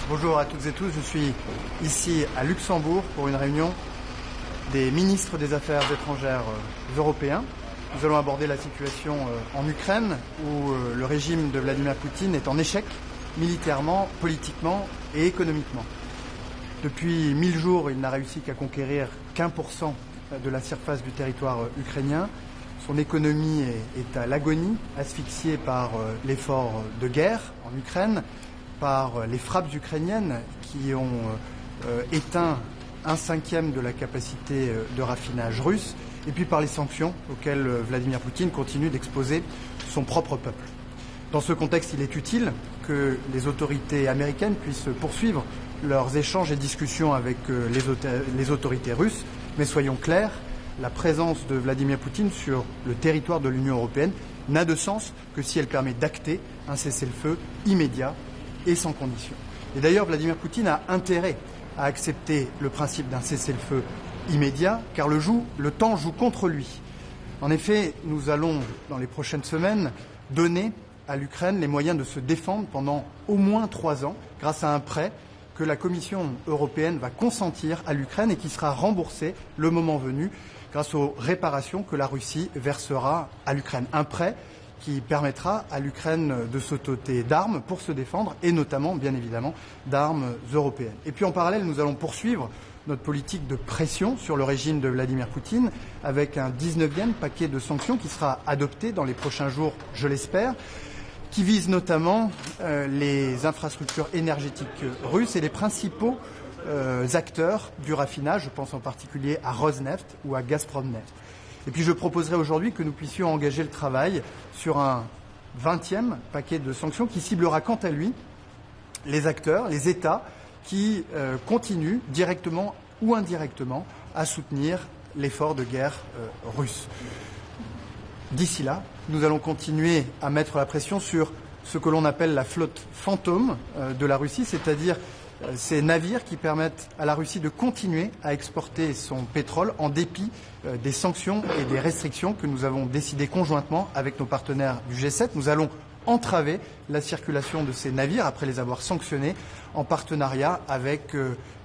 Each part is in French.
Bonjour à toutes et tous, je suis ici à Luxembourg pour une réunion des ministres des Affaires étrangères européens. Nous allons aborder la situation en Ukraine où le régime de Vladimir Poutine est en échec militairement, politiquement et économiquement. Depuis 1000 jours, il n'a réussi qu'à conquérir qu'1% de la surface du territoire ukrainien. Son économie est à l'agonie, asphyxiée par l'effort de guerre en Ukraine, par les frappes ukrainiennes qui ont éteint 1/5 de la capacité de raffinage russe, et puis par les sanctions auxquelles Vladimir Poutine continue d'exposer son propre peuple. Dans ce contexte, il est utile que les autorités américaines puissent poursuivre leurs échanges et discussions avec les autorités russes, mais soyons clairs, la présence de Vladimir Poutine sur le territoire de l'Union européenne n'a de sens que si elle permet d'acter un cessez-le-feu immédiat et sans condition. Et d'ailleurs, Vladimir Poutine a intérêt à accepter le principe d'un cessez-le-feu immédiat, car le temps joue contre lui. En effet, nous allons, dans les prochaines semaines, donner à l'Ukraine les moyens de se défendre pendant au moins 3 ans, grâce à un prêt que la Commission européenne va consentir à l'Ukraine et qui sera remboursé le moment venu, grâce aux réparations que la Russie versera à l'Ukraine. Un prêt qui permettra à l'Ukraine de se doter d'armes pour se défendre, et notamment, bien évidemment, d'armes européennes. Et puis en parallèle, nous allons poursuivre notre politique de pression sur le régime de Vladimir Poutine, avec un 19e paquet de sanctions qui sera adopté dans les prochains jours, je l'espère, qui vise notamment les infrastructures énergétiques russes et les principaux acteurs du raffinage, je pense en particulier à Rosneft ou à Gazpromneft. Et puis je proposerai aujourd'hui que nous puissions engager le travail sur un 20e paquet de sanctions qui ciblera quant à lui les acteurs, les États qui continuent directement ou indirectement à soutenir l'effort de guerre russe. D'ici là, nous allons continuer à mettre la pression sur ce que l'on appelle la flotte fantôme de la Russie, c'est-à-dire ces navires qui permettent à la Russie de continuer à exporter son pétrole en dépit des sanctions et des restrictions que nous avons décidées conjointement avec nos partenaires du G7. Nous allons entraver la circulation de ces navires après les avoir sanctionnés en partenariat avec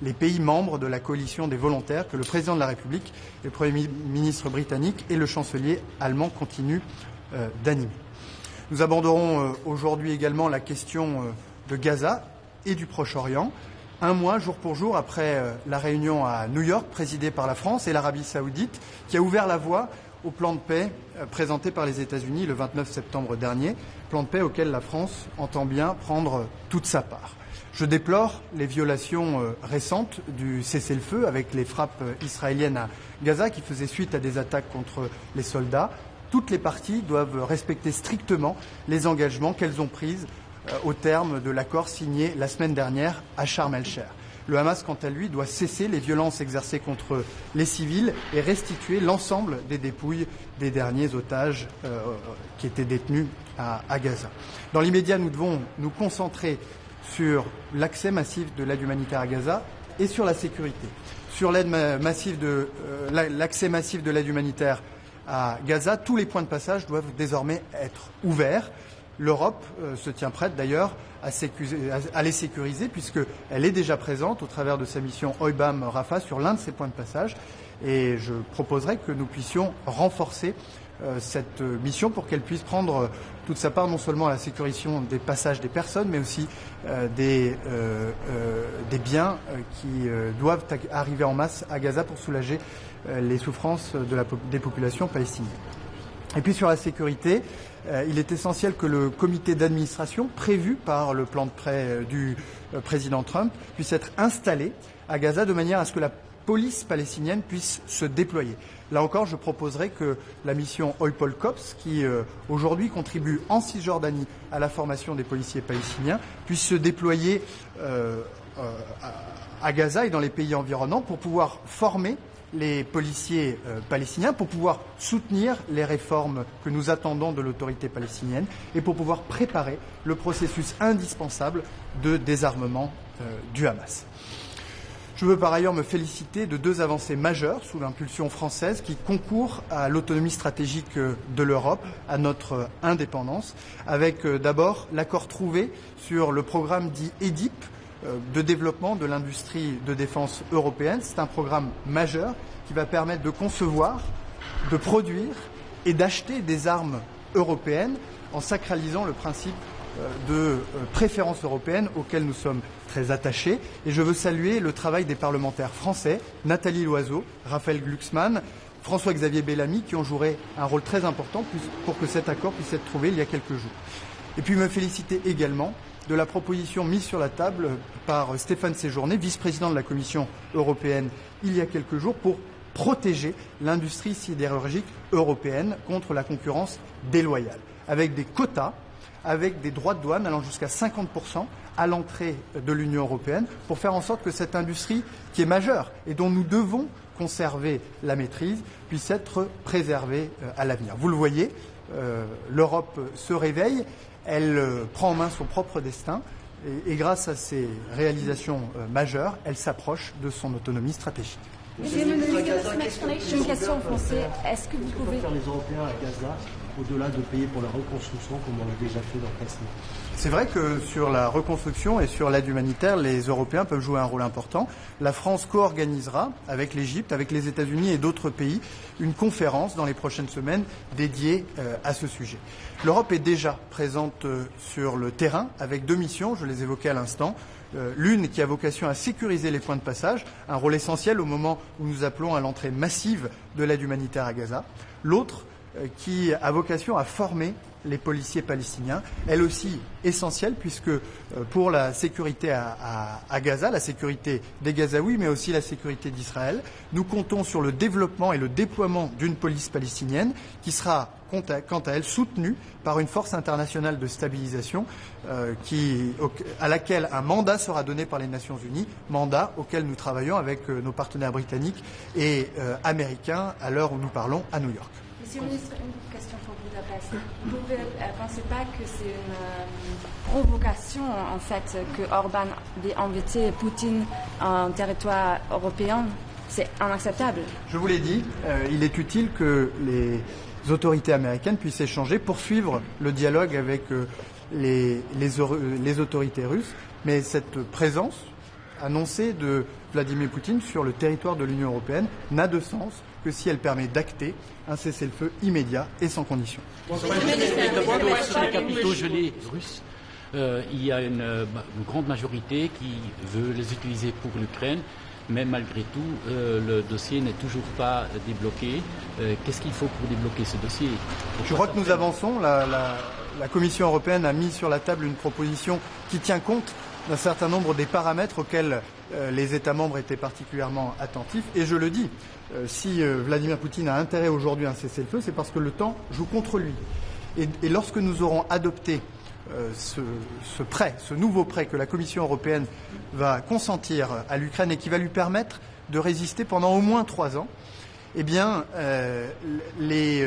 les pays membres de la coalition des volontaires que le président de la République, le Premier ministre britannique et le chancelier allemand continuent d'animer. Nous aborderons aujourd'hui également la question de Gaza et du Proche-Orient, un mois, jour pour jour, après la réunion à New York, présidée par la France et l'Arabie saoudite, qui a ouvert la voie au plan de paix présenté par les États-Unis le 29 septembre dernier, plan de paix auquel la France entend bien prendre toute sa part. Je déplore les violations récentes du cessez-le-feu avec les frappes israéliennes à Gaza qui faisaient suite à des attaques contre les soldats. Toutes les parties doivent respecter strictement les engagements qu'elles ont pris au terme de l'accord signé la semaine dernière à Sharm el-Sheikh. Le Hamas, quant à lui, doit cesser les violences exercées contre les civils et restituer l'ensemble des dépouilles des derniers otages qui étaient détenus à Gaza. Dans l'immédiat, nous devons nous concentrer sur l'accès massif de l'aide humanitaire à Gaza et sur la sécurité. Sur l'accès massif de l'aide humanitaire à Gaza, tous les points de passage doivent désormais être ouverts. L'Europe se tient prête d'ailleurs à les sécuriser puisqu'elle est déjà présente au travers de sa mission EUBAM Rafah sur l'un de ces points de passage et je proposerai que nous puissions renforcer cette mission pour qu'elle puisse prendre toute sa part non seulement à la sécurisation des passages des personnes mais aussi des biens qui doivent arriver en masse à Gaza pour soulager les souffrances des populations palestiniennes. Et puis sur la sécurité, il est essentiel que le comité d'administration prévu par le plan de prêt du président Trump puisse être installé à Gaza de manière à ce que la police palestinienne puisse se déployer. Là encore, je proposerai que la mission EUPOL COPS, qui aujourd'hui contribue en Cisjordanie à la formation des policiers palestiniens, puisse se déployer à Gaza et dans les pays environnants pour pouvoir former les policiers palestiniens, pour pouvoir soutenir les réformes que nous attendons de l'autorité palestinienne et pour pouvoir préparer le processus indispensable de désarmement du Hamas. Je veux par ailleurs me féliciter de 2 avancées majeures sous l'impulsion française qui concourent à l'autonomie stratégique de l'Europe, à notre indépendance, avec d'abord l'accord trouvé sur le programme dit EDIP, de développement de l'industrie de défense européenne. C'est un programme majeur qui va permettre de concevoir, de produire et d'acheter des armes européennes en sacralisant le principe de préférence européenne auquel nous sommes très attachés. Et je veux saluer le travail des parlementaires français, Nathalie Loiseau, Raphaël Glucksmann, François-Xavier Bellamy, qui ont joué un rôle très important pour que cet accord puisse être trouvé il y a quelques jours. Et puis me féliciter également de la proposition mise sur la table par Stéphane Séjourné, vice-président de la Commission européenne il y a quelques jours, pour protéger l'industrie sidérurgique européenne contre la concurrence déloyale, avec des quotas, avec des droits de douane allant jusqu'à 50% à l'entrée de l'Union européenne, pour faire en sorte que cette industrie, qui est majeure et dont nous devons conserver la maîtrise, puisse être préservée à l'avenir. Vous le voyez, l'Europe se réveille, elle prend en main son propre destin et grâce à ces réalisations majeures, elle s'approche de son autonomie stratégique. J'ai une question en français. Est-ce que vous pouvez faire les Européens à Gaza au-delà de payer pour la reconstruction comme on l'a déjà fait dans le passé? C'est vrai que sur la reconstruction et sur l'aide humanitaire, les Européens peuvent jouer un rôle important. La France co-organisera avec l'Égypte, avec les États-Unis et d'autres pays une conférence dans les prochaines semaines dédiée à ce sujet. L'Europe est déjà présente sur le terrain avec 2 missions, je les évoquais à l'instant. L'une qui a vocation à sécuriser les points de passage, un rôle essentiel au moment où nous appelons à l'entrée massive de l'aide humanitaire à Gaza. L'autre qui a vocation à former les policiers palestiniens, elle aussi essentielle puisque pour la sécurité à Gaza, la sécurité des Gazaouis, mais aussi la sécurité d'Israël, nous comptons sur le développement et le déploiement d'une police palestinienne qui sera, quant à elle, soutenue par une force internationale de stabilisation à laquelle un mandat sera donné par les Nations Unies, mandat auquel nous travaillons avec nos partenaires britanniques et américains à l'heure où nous parlons à New York. Monsieur le ministre, une question pour Budapest. Vous ne pensez pas que c'est une provocation, en fait, que Orban ait invité Poutine en territoire européen? C'est inacceptable. Je vous l'ai dit, il est utile que les autorités américaines puissent échanger, poursuivre le dialogue avec les autorités russes, mais cette présence annoncée de Vladimir Poutine sur le territoire de l'Union européenne n'a de sens que si elle permet d'acter un cessez-le-feu immédiat et sans condition. Sur les capitaux gelés russes, il y a une grande majorité qui veut les utiliser pour l'Ukraine, mais malgré tout, le dossier n'est toujours pas débloqué. Qu'est-ce qu'il faut pour débloquer ce dossier? Je crois que nous avançons. La Commission européenne a mis sur la table une proposition qui tient compte d'un certain nombre des paramètres auxquels les États membres étaient particulièrement attentifs. Et je le dis, si Vladimir Poutine a intérêt aujourd'hui à un cessez-le-feu, c'est parce que le temps joue contre lui. Et lorsque nous aurons adopté ce nouveau prêt que la Commission européenne va consentir à l'Ukraine et qui va lui permettre de résister pendant au moins 3 ans, eh bien, les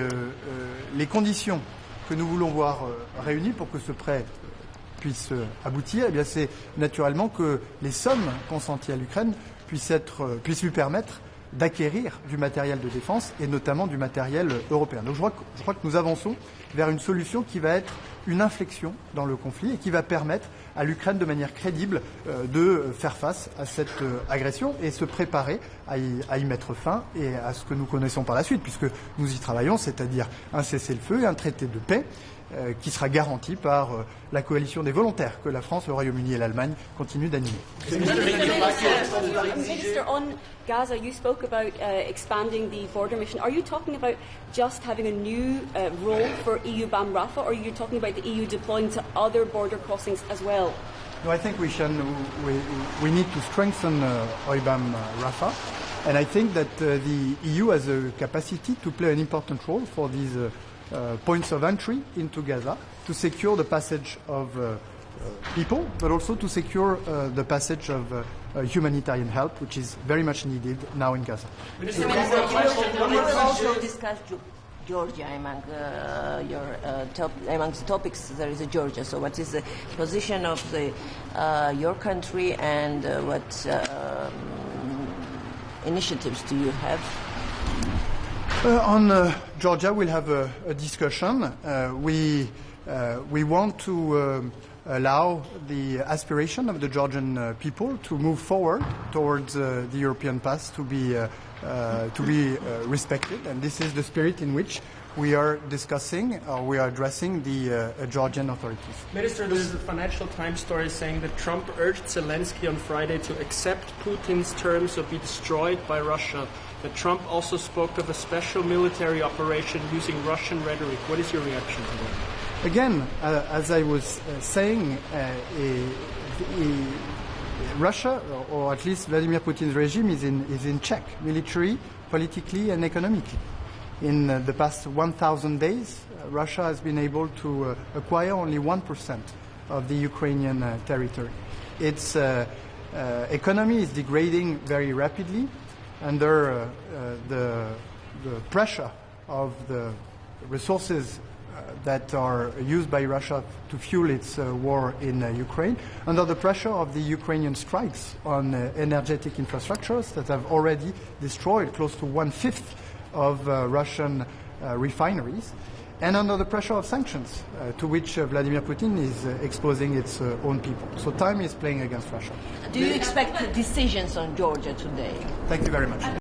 conditions que nous voulons voir réunies pour que ce prêt puisse aboutir, eh bien, c'est naturellement que les sommes consenties à l'Ukraine puissent lui permettre d'acquérir du matériel de défense et notamment du matériel européen. Donc je crois que nous avançons vers une solution qui va être une inflexion dans le conflit et qui va permettre à l'Ukraine de manière crédible de faire face à cette agression et se préparer à y mettre fin et à ce que nous connaissons par la suite, puisque nous y travaillons, c'est-à-dire un cessez-le-feu et un traité de paix qui sera garanti par la coalition des volontaires que la France, le Royaume-Uni et l'Allemagne continuent d'animer. Minister, on Gaza, you spoke about expanding the border mission. Are you talking about just having a new role for EUBAM Rafah, or are you talking about the EU deploying to other border crossings as well? No, I think we need to strengthen EUBAM Rafah, and I think that the EU has a capacity to play an important role for these points of entry into Gaza to secure the passage of people, but also to secure the passage of humanitarian help, which is very much needed now in Gaza. We will also discuss Georgia among among the topics. There is Georgia. So, what is the position of your country, and what initiatives do you have? On Georgia, we'll have a discussion. We want to allow the aspiration of the Georgian people to move forward towards the European path to be respected. And this is the spirit in which we are discussing, we are addressing the Georgian authorities. Minister, there is a Financial Times story saying that Trump urged Zelensky on Friday to accept Putin's terms or be destroyed by Russia. That Trump also spoke of a special military operation using Russian rhetoric. What is your reaction to that? Again, as I was saying, Russia, or at least Vladimir Putin's regime, is in check, military, politically, and economically. In the past 1,000 days, Russia has been able to acquire only 1% of the Ukrainian territory. Its economy is degrading very rapidly under the pressure of the resources that are used by Russia to fuel its war in Ukraine, under the pressure of the Ukrainian strikes on energetic infrastructures that have already destroyed close to 1/5 of Russian refineries, and under the pressure of sanctions to which Vladimir Putin is exposing its own people. So time is playing against Russia. Do you expect decisions on Georgia today? Thank you very much.